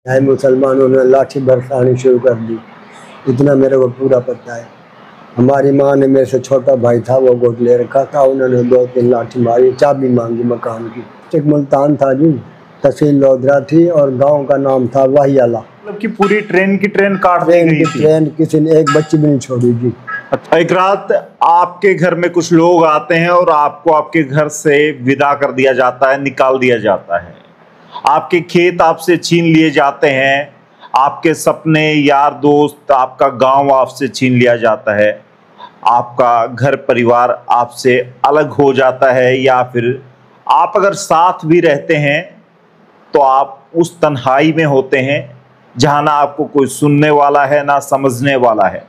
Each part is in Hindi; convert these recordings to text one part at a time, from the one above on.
है मुसलमानों ने लाठी बरसानी शुरू कर दी। इतना मेरे को पूरा पता है। हमारी माँ ने, मेरे से छोटा भाई था, वो गोद ले रखा था, उन्होंने 2-3 लाठी मारी, चाबी मांगी मकान की। एक मुल्तान था जी, तहसील लोधरा थी और गांव का नाम था वाहियाला। मतलब कि पूरी ट्रेन काट दी गई थी। ट्रेन किसी ने एक बच्ची भी नहीं छोड़ी जी। अच्छा, एक रात आपके घर में कुछ लोग आते हैं और आपको आपके घर से विदा कर दिया जाता है, निकाल दिया जाता है। आपके खेत आपसे छीन लिए जाते हैं, आपके सपने, यार दोस्त, आपका गांव आपसे छीन लिया जाता है, आपका घर परिवार आपसे अलग हो जाता है, या फिर आप अगर साथ भी रहते हैं तो आप उस तन्हाई में होते हैं जहां ना आपको कोई सुनने वाला है ना समझने वाला है।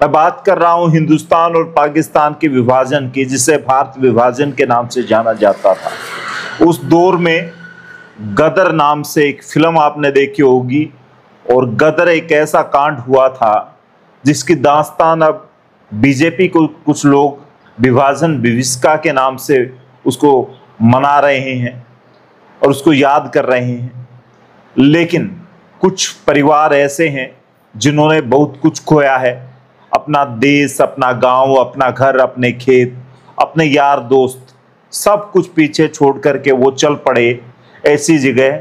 मैं बात कर रहा हूं हिंदुस्तान और पाकिस्तान के विभाजन की, जिसे भारत विभाजन के नाम से जाना जाता था। उस दौर में गदर नाम से एक फिल्म आपने देखी होगी, और गदर एक ऐसा कांड हुआ था जिसकी दास्तान अब बीजेपी को कुछ लोग विभाजन विविष्का के नाम से उसको मना रहे हैं और उसको याद कर रहे हैं। लेकिन कुछ परिवार ऐसे हैं जिन्होंने बहुत कुछ खोया है, अपना देश, अपना गांव, अपना घर, अपने खेत, अपने यार दोस्त, सब कुछ पीछे छोड़ करके वो चल पड़े ऐसी जगह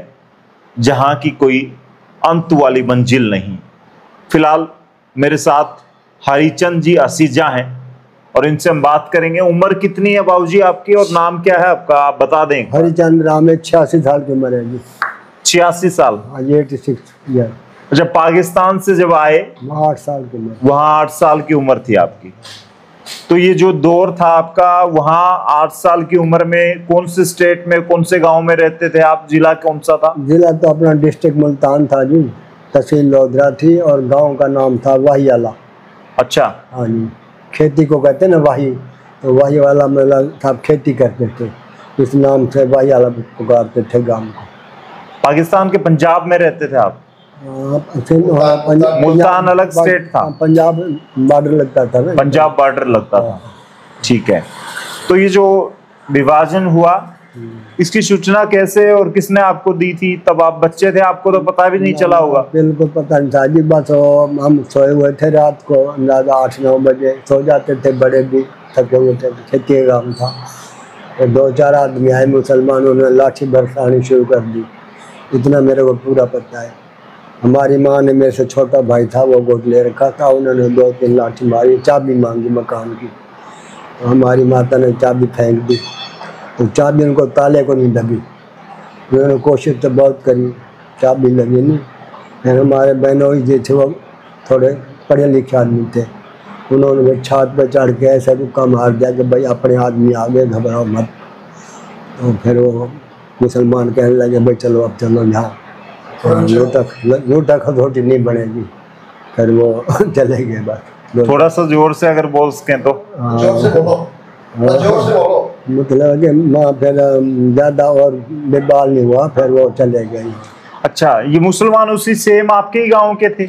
जहां की कोई अंत वाली मंजिल नहीं। फिलहाल मेरे साथ हरिचंद जी असीजा हैं और इनसे हम बात करेंगे। उम्र कितनी है बाबूजी आपकी और नाम क्या है आपका, आप बता दें। हरिचंद राम है, 86 साल की उम्र है जी। 86 साल? 86 ईयर। जब पाकिस्तान से जब आए 8 साल की उम्र, वहाँ 8 साल की उम्र थी आपकी। तो ये जो दौर था आपका, वहाँ 8 साल की उम्र में कौन से स्टेट में, कौन से गांव में रहते थे आप? जिला कौन सा था? जिला तो अपना डिस्ट्रिक्ट मुल्तान था जी, तहसील लोधरा थी और गांव का नाम था वाहियाला। अच्छा। हाँ जी, खेती को कहते ना वाही, तो वाही वाला मतलब था, खेती करते थे, इस नाम से वाहियाला पुकारते थे गांव को। पाकिस्तान के पंजाब में रहते थे आप? मुल्तान अलग स्टेट था? पंजाब बॉर्डर लगता था ना, पंजाब बॉर्डर लगता था। ठीक है। तो ये जो विभाजन हुआ, इसकी सूचना कैसे और किसने आपको दी थी? तब आप बच्चे थे, आपको तो पता भी नहीं चला होगा। बिल्कुल पता नहीं था जी। बस हम सोए हुए थे रात को, अंदाजा 8-9 बजे सो जाते थे, बड़े भी थके हुए थे, खेती का काम था। तो 2-4 आदमी आए, मुसलमानों ने लाठी बरसानी शुरू कर दी। इतना मेरे को पूरा पता है। हमारी माँ ने, मेरे से छोटा भाई था, वो गोद ले रखा था, उन्होंने 2-3 लाठी मारी, चाबी मांगी मकान की। तो हमारी माता ने चाबी फेंक दी, तो चाबी उनको ताले को नहीं लगी। उन्होंने कोशिश तो बहुत करी, चाबी लगी नहीं। फिर हमारे बहनोई जी थे, वो थोड़े पढ़े लिखे आदमी थे, उन्होंने छत पर चढ़ के ऐसा रुका मार दिया कि भाई अपने आदमी आ गए, घबराओ मत। तो फिर वो मुसलमान कहने लगे भाई चलो अब चलो यहाँ, लूटा खसोटी नहीं बनेगी। फिर वो चले गए बस। थोड़ा सा जोर से अगर बोल सकें तो। मतलब कि माँ फिर ज़्यादा और बेबाल नहीं हुआ, फिर वो चले गए। अच्छा, ये मुसलमान उसी सेम आपके ही गांव के थे?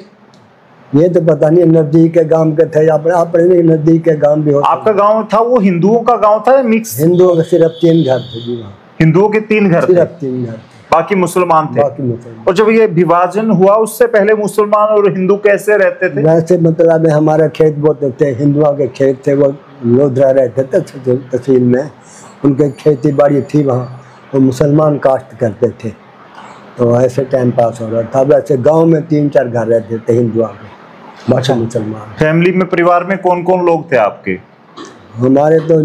ये तो पता नहीं, नजदीक के गांव के थे, अपने नजदीक के गांव भी होते। आपका गांव था वो हिंदुओं का गांव था या मिक्स? हिंदुओं के सिर्फ 3 घर थे जी वहाँ। हिंदुओं के 3 घर? सिर्फ 3 घर, बाकी मुसलमान थे? बाकी मुसलमान। और जब ये विभाजन हुआ उससे पहले मुसलमान और हिंदू कैसे रहते थे? वैसे मतलब हमारे खेत बोते थे, हिंदुओं के खेत थे, वो लोधरा रहते थे तहसील में, उनके खेती बाड़ी थी वहाँ, वो मुसलमान काश्त करते थे। तो ऐसे टाइम पास हो रहा था। वैसे गांव में 3-4 घर रहते थे हिंदुओं के, बाकी मुसलमान। फैमिली में, परिवार में कौन कौन लोग थे आपके? हमारे तो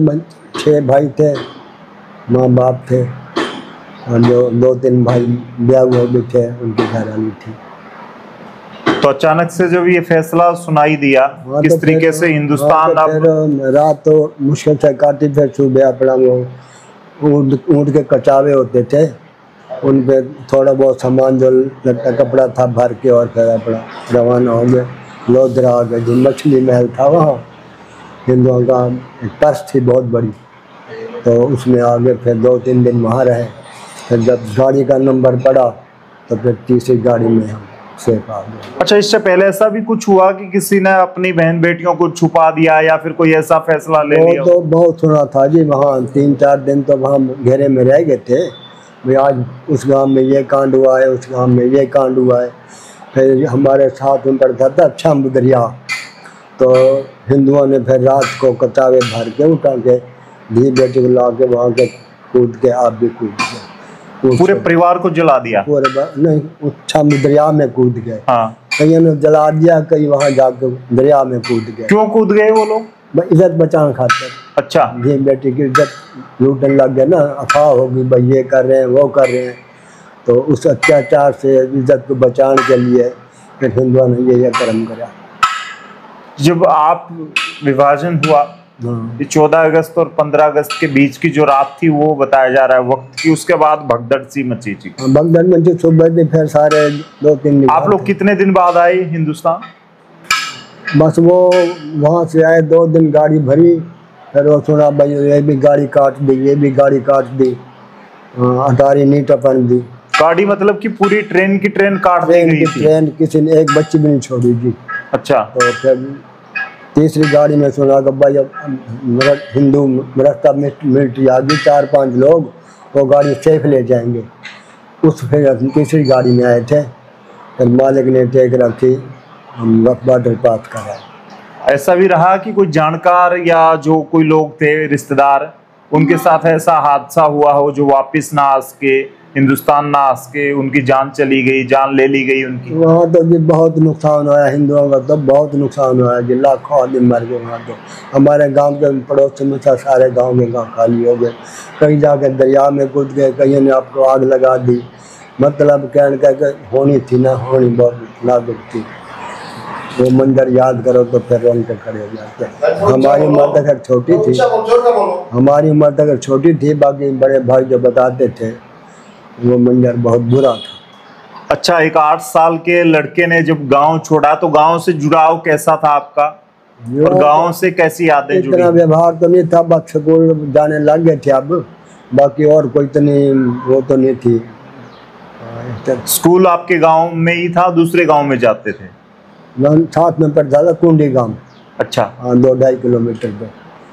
6 भाई थे, माँ बाप थे, और जो 2-3 भाई ब्याह हुए भी थे, उनकी घरवाली थी। तो अचानक से जब ये फैसला सुनाई दिया, किस तरीके से हिंदुस्तान फिर रात तो मुश्किल से काटी, फिर सुबह अपना वो ऊँट के कचावे होते थे, उन पे थोड़ा बहुत सामान जो लट्टा कपड़ा था भर के, और फिर अपना रवाना हो गए। लोधरा आ गए, जो मछली महल था वहाँ, हिंदुओं का एक पर्स थी बहुत बड़ी, तो उसमें आ गए। फिर 2-3 दिन वहाँ रहे। फिर जब गाड़ी का नंबर पड़ा तो फिर तीसरी गाड़ी में हम सेफ आ गए। अच्छा, इससे पहले ऐसा भी कुछ हुआ कि किसी ने अपनी बहन बेटियों को छुपा दिया या फिर कोई ऐसा फैसला ले लिया? तो बहुत सुना था जी, वहाँ 3-4 दिन तो वहाँ घेरे में रह गए थे, भाई आज उस गांव में ये कांड हुआ है, उस गांव में ये कांड हुआ है। फिर हमारे साथ में पड़ता था छम्ब दरिया, तो हिंदुओं ने फिर रात को कतावे भर के उठा के धी बेटे को ला के वहाँ के कूद के आप भी कूद गए। पूरे परिवार को जला दिया? नहीं, उस छम्ब दरिया में कूद गए। हाँ। कई ने जला दिया, कई वहाँ जाके दरिया में कूद गए। क्यों कूद गए वो लोग? इज्जत बचाने खातिर। अच्छा। धी बेटी की इज्जत लूटने लग गए ना, अफवाह होगी भाई ये कर रहे हैं वो कर रहे हैं, तो उस अत्याचार से इज्जत को बचाने के लिए फिर हिंदुओं ने ये कर्म करा। जब आप विभाजन हुआ, ये 14 अगस्त और 15 अगस्त के बीच की जो रात थी वो बताया जा रहा है वक्त की, उसके बाद भगदड़ सी मची थी। भगदड़ मची, सुबह थी, फिर सारे 2-3 दिन। आप लोग कितने दिन बाद आए हिंदुस्तान? बस वो वहाँ से आए 2 दिन गाड़ी भरी, फिर वो सुना भाई ये भी गाड़ी काट दी, ये भी गाड़ी काट दी, अटारी नहीं टपन दी। गाड़ी मतलब कि पूरी ट्रेन की ट्रेन काट दी गई थी? ट्रेन किसी ने एक बच्ची भी नहीं छोड़ी थी। अच्छा। तो फिर तीसरी गाड़ी में सुना कि भाई अब हिंदू रास्ता मिलिट्री आ गई, 4-5 लोग, वो गाड़ी सेफ ले जाएंगे। उस फिर तीसरी गाड़ी में आए थे, फिर मालिक ने टेक रखी, हम बॉर्डर पास करा। ऐसा भी रहा कि कोई जानकार या जो कोई लोग थे रिश्तेदार, उनके साथ ऐसा हादसा हुआ हो जो वापस ना आ सके, हिंदुस्तान ना आ सके, उनकी जान चली गई, जान ले ली गई उनकी? वहाँ तो जी बहुत नुकसान हुआ हिंदुओं का, तो बहुत नुकसान हुआ जी, लाखों आदमी मर गए वहाँ। तो हमारे गांव के पड़ोस में था, सारे गांव के गांव खाली हो गए, कहीं जाके दरिया में कूद गए, कहीं ने आपको आग लगा दी। मतलब कहने होनी थी ना होनी, बहुत नाजुक थी। वो मंजर याद करो तो फिर रोंगटे खड़े हो जाते। हमारी उम्र तक अगर छोटी थी, हमारी उम्र तक अगर छोटी थी, बाकी बड़े भाई जो बताते थे वो मंजर बहुत बुरा था। अच्छा, एक 8 साल के लड़के ने जब गांव छोड़ा तो गांव से जुड़ाव कैसा था आपका, और गांव से कैसी यादें जुड़ी? इतना व्यवहार तो नहीं था, बस स्कूल जाने लग गए थे अब, बाकी और कोई तो नहीं, वो तो नहीं थी। स्कूल आपके गांव में ही था, दूसरे गांव में जाते थे? साथ में पड़ता था कुंडी गांव। अच्छा। हाँ, 2-2.5 किलोमीटर पे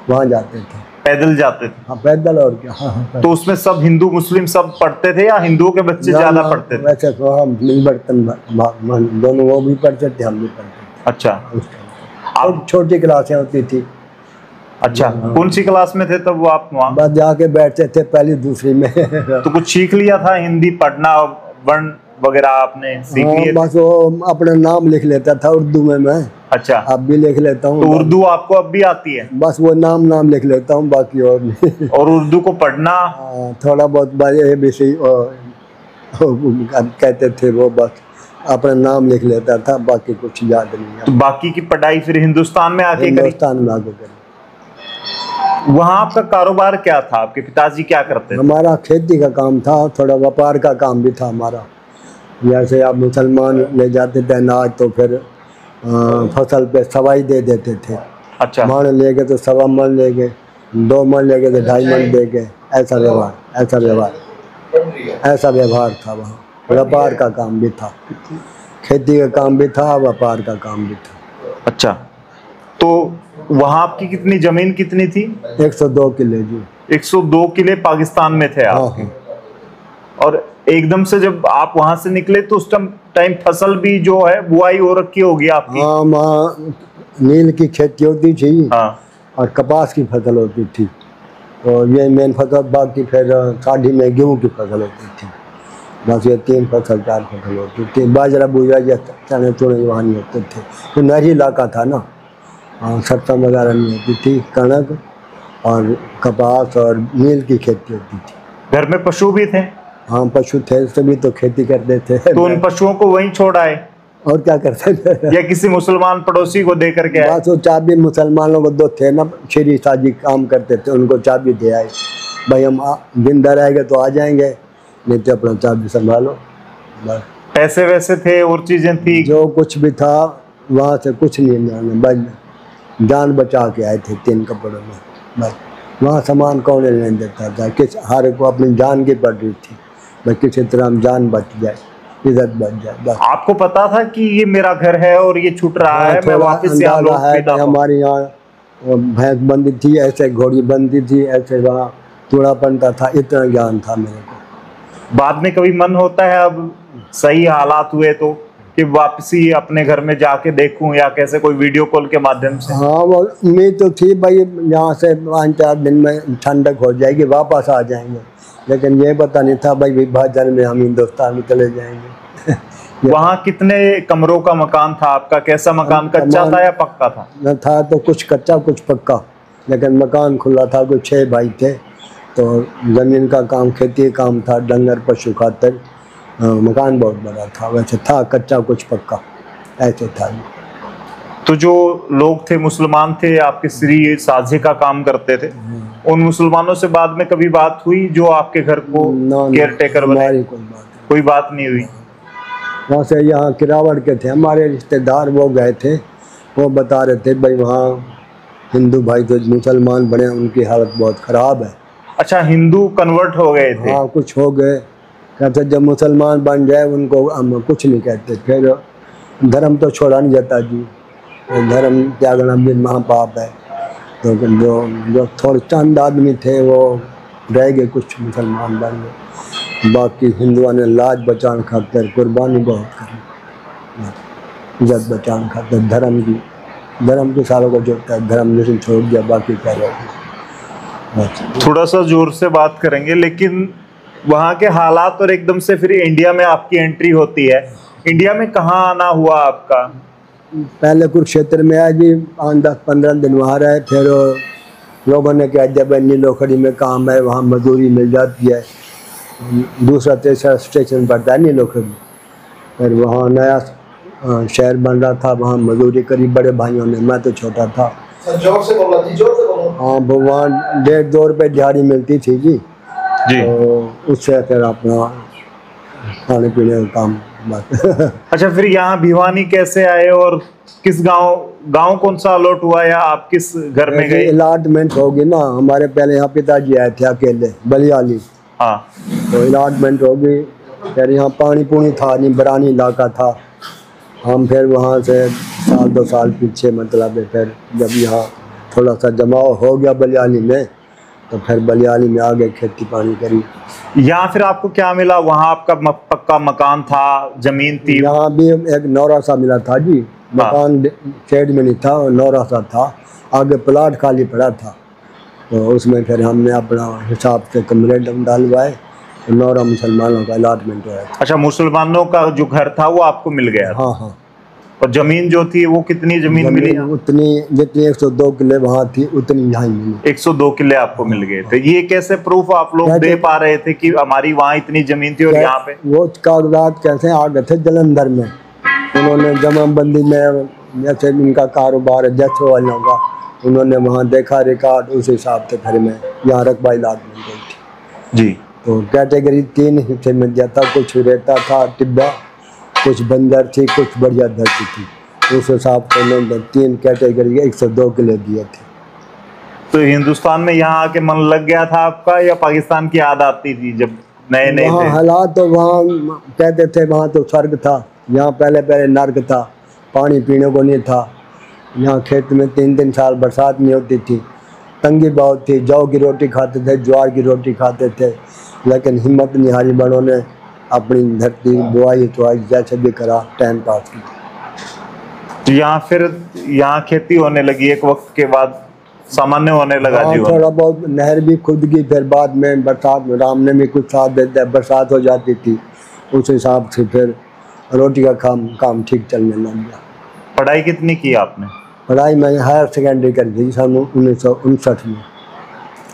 वहाँ जाते थे। पैदल जाते थे? हाँ, पैदल, और क्या। हाँ। तो उसमें सब हिंदू मुस्लिम सब पढ़ते थे या हिंदुओं के बच्चे ज्यादा पढ़ते थे? वैसे तो हम बर्तन दोनों, वो भी पढ़ते थे, हम भी पढ़ते थे। अच्छा। आप छोटी क्लासें होती थी। अच्छा। कौन सी क्लास में थे तब वो आप वहाँ? बस जाके बैठते थे पहली दूसरी में। तो कुछ सीख लिया था हिंदी पढ़ना, वर्ण वगैरह आपने सीख लिए? बस वो अपना नाम लिख लेता था उर्दू में मैं। अच्छा। अब भी लिख लेता हूँ। तो उर्दू आपको अब भी आती है? बस वो नाम लिख लेता हूँ, बाकी और नहीं। और उर्दू को पढ़ना? थोड़ा बहुत ABC कहते थे वो, बस अपना नाम लिख लेता था, बाकी कुछ याद नहीं है। तो बाकी की पढ़ाई फिर हिंदुस्तान में आके करी? हिंदुस्तान में आके करी। वहाँ आपका कारोबार क्या था? आपके पिताजी क्या करते थे? हमारा खेती का काम था, थोड़ा व्यापार का काम भी था हमारा। जैसे आप मुसलमान ले जाते थे अनाज, तो फिर फसल पे सवाई दे देते थे। अच्छा। मन ले गए तो 1.25 मन ले गए, 2 मन ले गए तो 2.5 मन दे गए। ऐसा व्यवहार था वहाँ। व्यापार का काम भी था, खेती का काम भी था, व्यापार का काम भी था। अच्छा। तो वहाँ आपकी कितनी जमीन कितनी थी? 102 किले जी। 102 किले पाकिस्तान में थे आप? हाँ। और एकदम से जब आप वहां से निकले तो उस टाइम फसल भी जो है बुआई हो रखी होगी आपकी? हाँ, वहाँ नील की खेती होती थी। हाँ। और कपास की फसल होती थी, तो ये मेन फसल। बाकी फिर साढ़ी में गेहूँ की फसल होती थी। बस ये 3 फसल 4 फसल होती थी। बाजरा बुजरा या चने चुने वहाँ नहीं होते थे, तो नहरी इलाका था ना। सरसों वगैरह नहीं होती थी, कणक और कपास और नील की खेती होती थी। घर में पशु भी थे? हाँ, पशु थे, सभी तो खेती करते थे। तो उन पशुओं को वहीं छोड़ आए? और क्या करते थे? या किसी मुसलमान पड़ोसी को दे करके आए? बस वो चाबी मुसलमानों को दो थे ना, श्री साजी काम करते थे, उनको चाबी दे आए, भाई हम जिंदा रहेंगे तो आ जाएंगे, नहीं तो अपना चाबी संभालो। बस। पैसे वैसे थे और चीजें थी? जो कुछ भी था वहाँ से कुछ नहीं मिला, बस जान बचा के आए थे 3 कपड़ों में। बस वहाँ सामान कौन लेने देता था? हर को अपनी जान की पड़ रही थी, बस किसी तरह हम जान बच जाए, इज्जत बच जाए, बस। आपको पता था कि ये मेरा घर है और ये छूट रहा है, मैं वापस यहाँ लौट के आऊँ? हमारे यहाँ भैंस बंदी थी, ऐसे घोड़ी बंदी थी, ऐसे वहाँ चूड़ा बनता था, इतना ज्ञान था मेरे को। बाद में कभी मन होता है अब सही हालात हुए तो कि वापसी अपने घर में जाके देखूं, या कैसे कोई वीडियो कॉल के माध्यम से? हाँ, वो उम्मीद तो थी भाई यहाँ से 5-4 दिन में ठंडक हो जाएगी, वापस आ जाएंगे, लेकिन ये पता नहीं था भाई विभाजन में हम हिंदुस्तान में चले जाएंगे। वहाँ कितने कमरों का मकान था आपका? कैसा मकान, कच्चा था या पक्का था? न था तो कुछ कच्चा कुछ पक्का, लेकिन मकान खुला था। कुछ 6 भाई थे, तो ज़मीन का काम, खेती का काम था, डंगर पशु खातर। मकान बहुत बड़ा था, वैसे था कच्चा कुछ पक्का, ऐसे था। तो जो लोग थे मुसलमान थे, आपके श्री साझे का काम करते थे, उन मुसलमानों से बाद में कभी बात हुई जो आपके घर को केयर टेकर बने? कोई बात नहीं हुई। वहाँ से यहाँ किरावड़ के थे हमारे रिश्तेदार, वो गए थे, वो बता रहे थे भाई वहाँ हिंदू भाई जो मुसलमान बने उनकी हालत बहुत ख़राब है। अच्छा, हिंदू कन्वर्ट हो गए थे? हाँ, कुछ हो गए। कहते जब मुसलमान बन जाए उनको हम कुछ नहीं कहते, फिर धर्म तो छोड़ा नहीं जाता जी, धर्म त्यागना भी महापाप है। तो जो थोड़े चंद आदमी थे वो रह गए, कुछ मुसलमान बन गए, बाकी हिंदुओं ने लाज बचाने खातिर कुर्बानी बहुत करी, इज्जत बचाने खातिर धर्म की सालों को जोड़ता है, धर्म जैसे छोड़ दिया, बाकी क्या रहे। थोड़ा सा जोर से बात करेंगे, लेकिन वहाँ के हालात और एकदम से फिर इंडिया में आपकी एंट्री होती है। इंडिया में कहाँ आना हुआ आपका? पहले कुरुक्षेत्र में आए जी, 10-15 दिन वहाँ रहे, फिर लोगों ने कहा जब नीलोखड़ी में काम है वहाँ मजदूरी मिल जाती है, दूसरा तीसरा स्टेशन पड़ता है नीलोखड़ी, फिर वहाँ नया शहर बन रहा था, वहाँ मजदूरी करी बड़े भाइयों ने, मैं तो छोटा था। जोर से बोलो जी, जोर से बोलो। हाँ, वहाँ 1.5-2 रुपये दिहाड़ी मिलती थी जी, तो उससे फिर अपना खाने पीने का काम बस। अच्छा, फिर यहाँ भिवानी कैसे आए और किस गांव कौन सा अलॉट हुआ, या आप किस घर में गए? अलॉटमेंट होगी ना, हमारे पहले यहाँ पिताजी आए थे अकेले बलियाली। हाँ, तो अलॉटमेंट होगी, फिर यहाँ पानी पूनी था नहीं, बरानी इलाका था। हम फिर वहाँ से 1-2 साल पीछे, मतलब फिर जब यहाँ थोड़ा सा जमाव हो गया बलियाली में, तो फिर बलियाली में आ गए, खेती पानी करी। यहाँ फिर आपको क्या मिला? वहाँ आपका पक्का मकान था, जमीन थी? यहाँ भी एक नौरा सा मिला था जी, मकान शेड में नहीं था, नौरा सा था, आगे प्लाट खाली पड़ा था, तो उसमें फिर हमने अपना हिसाब से कमरे डालवाए, तो नौरा मुसलमानों का अलॉटमेंट हुआ था। अच्छा, मुसलमानों का जो घर था वो आपको मिल गया? हाँ हाँ। और जमीन जो थी वो कितनी जमीन मिली? उतनी जितनी 102 किले वहाँ थी उतनी यहाँ मिली। 102 किले आपको मिल गए थे। ये कैसे प्रूफ आप लोग दे पा रहे थे कि हमारी वहाँ इतनी जमीन थी और यहाँ पे? वो कागजात कैसे आ गए थे जलंधर में, उन्होंने जमाबंदी में, जैसे इनका कारोबार है जैसे वालों का, उन्होंने वहाँ देखा रिकॉर्ड, उस हिसाब से फिर मैं यहाँ रकबा अलॉटमेंट गई थी जी। तो कैटेगरी 3 हिस्से में दिया था, कुछ रेता था टिब्बा, कुछ बंदर थी, कुछ बढ़िया धरती थी, उस हिसाब से उन्होंने 3 कैटेगरी 102 किले दिए थे। तो हिंदुस्तान में यहाँ आके मन लग गया था आपका, या पाकिस्तान की याद आती थी जब नए नए थे? हालात तो वहाँ कहते थे वहाँ तो स्वर्ग था, यहाँ पहले नर्क था, पानी पीने को नहीं था, यहाँ खेत में 3-3 साल बरसात नहीं होती थी, तंगी बहुत थी, जौ की रोटी खाते थे, ज्वार की रोटी खाते थे, लेकिन हिम्मत नहीं हारी, बड़ों ने अपनी धरती बुआई जैसे भी करा, टाइम पास की। तो यहाँ खेती होने लगी एक वक्त के बाद, सामान्य होने लगा जीवन? थोड़ा बहुत नहर भी खुद की, फिर बाद में बरसात में राम ने भी कुछ साथ देता है, बरसात हो जाती थी, उस हिसाब से फिर रोटी का काम ठीक चलने लग गया। पढ़ाई कितनी की आपने? पढ़ाई मैंने हायर सेकेंडरी करी थी सन 1959 में,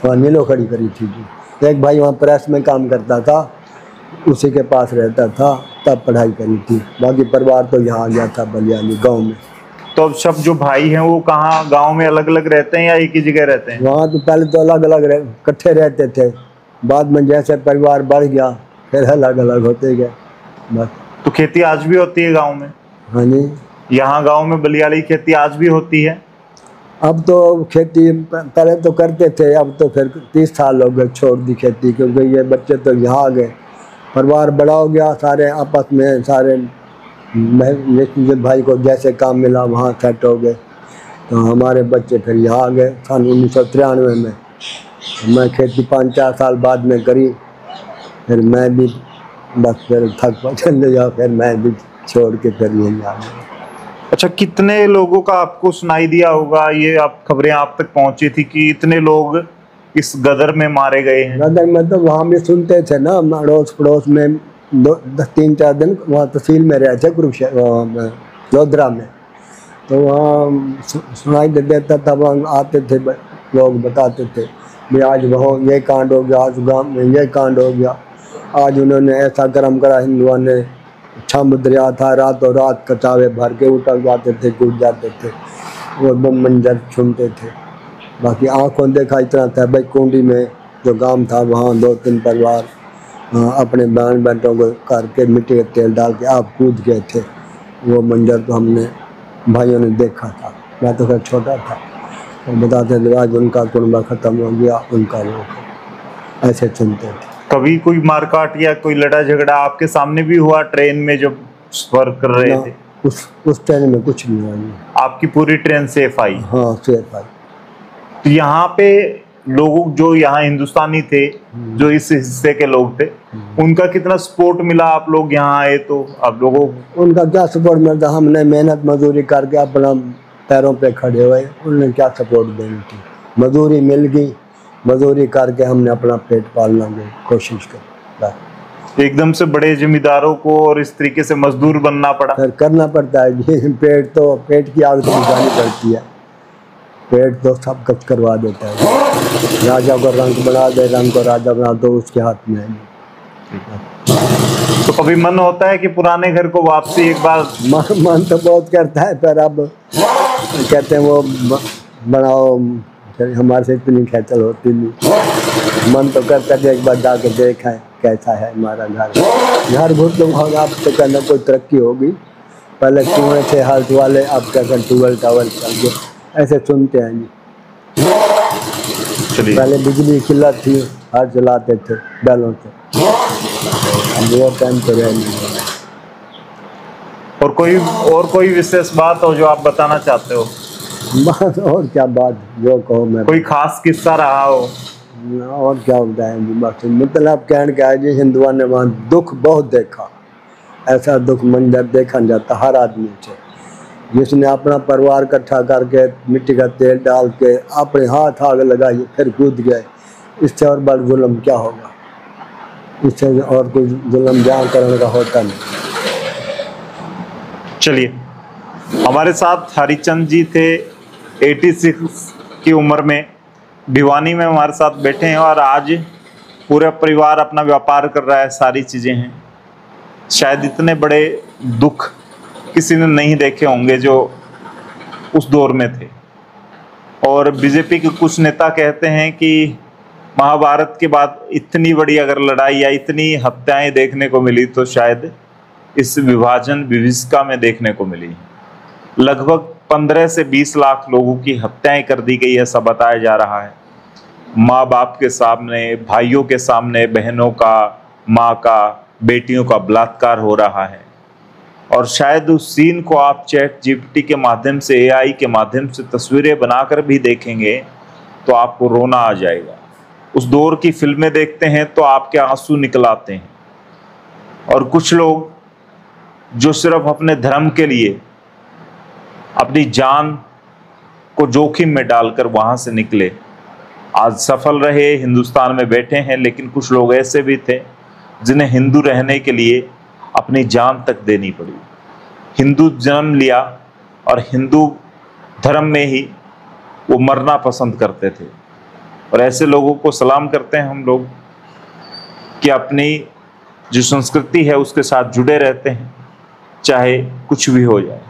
वहाँ नीलोखड़ी करी थी जी। एक भाई वहाँ प्रेस में काम करता था, उसी के पास रहता था, तब पढ़ाई करी थी, बाकी परिवार तो यहाँ आ गया था बलियाली गांव में। तो अब सब जो भाई हैं वो कहाँ गांव में अलग अलग रहते हैं या एक ही जगह रहते हैं? वहाँ तो पहले तो अलग अलग इकट्ठे रहते थे, बाद में जैसे परिवार बढ़ गया फिर अलग अलग होते गए बस। तो खेती आज भी होती है गांव में? हाँ जी, यहाँ गांव में बलियाली खेती आज भी होती है? अब तो खेती पहले तो करते थे, अब तो फिर 30 साल हो गए छोड़ दी खेती, क्योंकि ये बच्चे तो यहाँ आ गए, परिवार बड़ा हो गया, सारे आपस में सारे भाई को जैसे काम मिला वहाँ सेट हो गए, तो हमारे बच्चे फिर यहाँ आ गए। सन 1993 में मैं खेती 5-4 साल बाद में करी, फिर मैं भी बस फिर थक पा चले जाओ, फिर मैं भी छोड़ के फिर यहीं आ गया। अच्छा, कितने लोगों का आपको सुनाई दिया होगा, ये आप खबरें आप तक पहुंची थी कि इतने लोग इस गदर में मारे गए हैं? गदर में तो वहाँ भी सुनते थे ना, अड़ोस पड़ोस में 3-4 दिन वहाँ तहसील में रहे थे, कुरुक्षेत्र लोधरा में, तो वहाँ सुनाई दे देता था। वहाँ आते थे लोग, बताते थे भी आज वहाँ ये कांड हो गया, आज गाँव में ये कांड हो गया, आज उन्होंने ऐसा कर्म करा, हिंदुओं ने छम्ब दरिया था, रातों रात कचावे भर के उतर जाते थे, कूद जाते थे, वो मंजर सुनते थे। बाकी आँखों देखा इतना था भाई, कुंडी में जो गांव था वहाँ 2-3 परिवार अपने बहन बेटों को करके मिट्टी का तेल डाल के आप कूद गए थे। वो मंजर तो हमने भाइयों ने देखा था, मैं तो खैर छोटा था। तो बताते थे आज उनका कुनबा ख़त्म हो गया, उनका वो, ऐसे सुनते थे। कभी कोई मारकाट या कोई लड़ा झगड़ा आपके सामने भी हुआ ट्रेन में जब सफर कर रहे थे? उस ट्रेन में कुछ नहीं हुआ। आपकी पूरी ट्रेन सेफ आई? हाँ सेफ आई। तो यहाँ पे लोगों जो यहाँ हिंदुस्तानी थे, जो इस हिस्से के लोग थे, उनका कितना सपोर्ट मिला? आप लोग यहाँ आए तो आप लोगों उनका क्या सपोर्ट मिलता, हमने मेहनत मजदूरी करके अपना पैरों पे खड़े हुए, उन्होंने क्या सपोर्ट देनी थी। मजदूरी मिल गई, मजदूरी करके हमने अपना पेट पालना की कोशिश की। एकदम से बड़े जमींदारों को और इस तरीके से मजदूर बनना पड़ा? फिर करना पड़ता है जी, पेट की आदत बुझानी पड़ती है। पेट तो सब कुछ करवा देता है। राजा को रंग बना दे, रंग को राजा बना दो, उसके हाथ में है। तो कभी मन होता है कि पुराने घर को वापसी एक बार? मन तो बहुत करता है, पर अब कहते हैं वो बनाओ, हमारे से इतनी खेचल होती नहीं। मन तो करता है एक बार जाके देखा है कैसा है हमारा घर घुट तो अब तो कहना कोई तरक्की होगी। पहले कुएं थे हाथ वाले, अब क्या ट्यूबवेल टावर चल गए, ऐसे सुनते हैं जी। पहले बिजली की किल्लत थी, हर चलाते थे बैलों से, वो टाइम तो रह नहीं। और कोई विशेष बात हो जो आप बताना चाहते हो? बात और क्या बात, जो कहो मैं। कोई खास किस्सा रहा हो? और क्या होता है, मतलब कहने का है जी, हिंदुओं ने वहाँ दुख बहुत देखा, ऐसा दुख मंजर देखा जाता हर आदमी से। जिसने अपना परिवार इकट्ठा करके मिट्टी का तेल डाल के अपने हाथ आग लगाई फिर कूद गए, इससे और बड़ा जुल्म क्या होगा? इससे और कोई जुल्म जहाँ करने का होता नहीं। चलिए, हमारे साथ हरिचंद जी थे, 86 की उम्र में भिवानी में हमारे साथ बैठे हैं, और आज पूरा परिवार अपना व्यापार कर रहा है, सारी चीज़ें हैं। शायद इतने बड़े दुख किसी ने नहीं देखे होंगे जो उस दौर में थे। और बीजेपी के कुछ नेता कहते हैं कि महाभारत के बाद इतनी बड़ी अगर लड़ाई या इतनी हत्याएं देखने को मिली तो शायद इस विभाजन विभीषिका में देखने को मिली। लगभग 15 से 20 लाख लोगों की हत्याएं कर दी गई, ऐसा बताया जा रहा है। माँ बाप के सामने, भाइयों के सामने, बहनों का, माँ का, बेटियों का बलात्कार हो रहा है। और शायद उस सीन को आप चैट जीपीटी के माध्यम से, एआई के माध्यम से तस्वीरें बनाकर भी देखेंगे तो आपको रोना आ जाएगा। उस दौर की फिल्में देखते हैं तो आपके आंसू निकल आते हैं। और कुछ लोग जो सिर्फ अपने धर्म के लिए अपनी जान को जोखिम में डालकर वहां से निकले, आज सफल रहे, हिंदुस्तान में बैठे हैं। लेकिन कुछ लोग ऐसे भी थे जिन्हें हिंदू रहने के लिए अपनी जान तक देनी पड़ी। हिंदू जन्म लिया और हिंदू धर्म में ही वो मरना पसंद करते थे। और ऐसे लोगों को सलाम करते हैं हम लोग कि अपनी जो संस्कृति है उसके साथ जुड़े रहते हैं, चाहे कुछ भी हो जाए।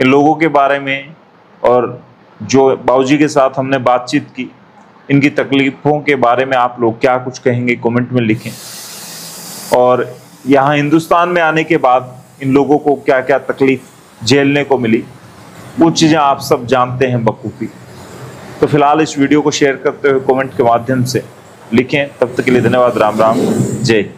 इन लोगों के बारे में और जो बाबूजी के साथ हमने बातचीत की, इनकी तकलीफ़ों के बारे में आप लोग क्या कुछ कहेंगे कमेंट में लिखें। और यहाँ हिंदुस्तान में आने के बाद इन लोगों को क्या क्या तकलीफ झेलने को मिली, वो चीज़ें आप सब जानते हैं बखूबी। तो फिलहाल इस वीडियो को शेयर करते हुए कमेंट के माध्यम से लिखें। तब तक के लिए धन्यवाद। राम राम, जय।